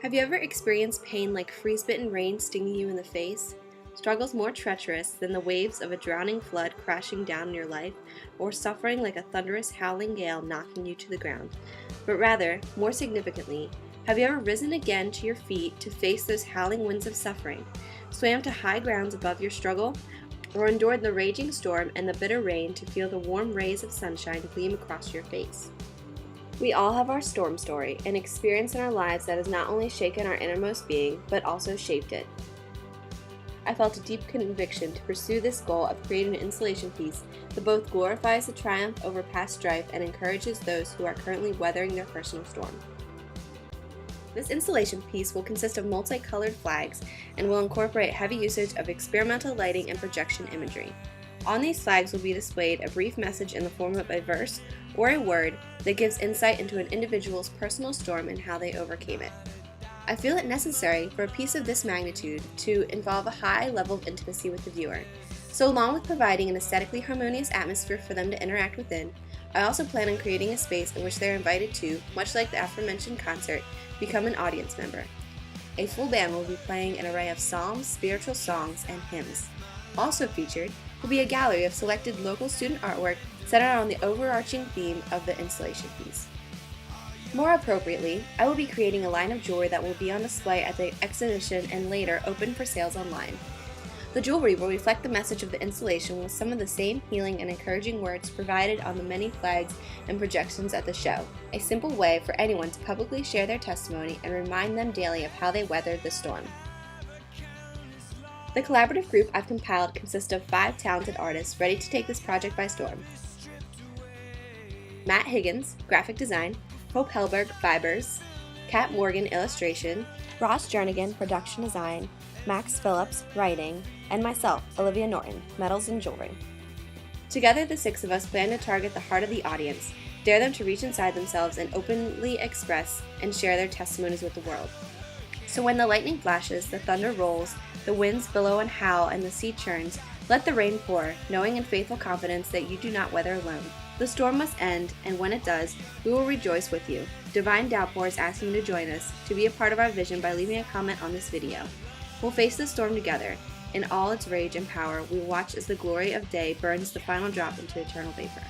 Have you ever experienced pain like freeze-bitten rain stinging you in the face? Struggles more treacherous than the waves of a drowning flood crashing down in your life, or suffering like a thunderous howling gale knocking you to the ground? But rather, more significantly, have you ever risen again to your feet to face those howling winds of suffering, swam to high grounds above your struggle, or endured the raging storm and the bitter rain to feel the warm rays of sunshine gleam across your face? We all have our storm story, an experience in our lives that has not only shaken our innermost being, but also shaped it. I felt a deep conviction to pursue this goal of creating an installation piece that both glorifies the triumph over past strife and encourages those who are currently weathering their personal storm. This installation piece will consist of multicolored flags and will incorporate heavy usage of experimental lighting and projection imagery. On these flags will be displayed a brief message in the form of a verse or a word that gives insight into an individual's personal storm and how they overcame it. I feel it necessary for a piece of this magnitude to involve a high level of intimacy with the viewer. So along with providing an aesthetically harmonious atmosphere for them to interact within, I also plan on creating a space in which they are invited to, much like the aforementioned concert, become an audience member. A full band will be playing an array of psalms, spiritual songs, and hymns. Also featured will be a gallery of selected local student artwork centered on the overarching theme of the installation piece. More appropriately, I will be creating a line of jewelry that will be on display at the exhibition and later open for sales online. The jewelry will reflect the message of the installation with some of the same healing and encouraging words provided on the many flags and projections at the show, a simple way for anyone to publicly share their testimony and remind them daily of how they weathered the storm. The collaborative group I've compiled consists of 5 talented artists ready to take this project by storm. Matt Higgins, graphic design, Hope Helberg, fibers, Kat Morgan, illustration, Ross Jernigan, production design, Max Phillips, writing, and myself, Olivia Norton, metals and jewelry. Together, the 6 of us plan to target the heart of the audience, dare them to reach inside themselves and openly express and share their testimonies with the world. So when the lightning flashes, the thunder rolls, the winds billow and howl, and the sea churns, let the rain pour, knowing in faithful confidence that you do not weather alone. The storm must end, and when it does, we will rejoice with you. Divine Downpour is asking you to join us, to be a part of our vision by leaving a comment on this video. We'll face the storm together. In all its rage and power, we watch as the glory of day burns the final drop into eternal vapor.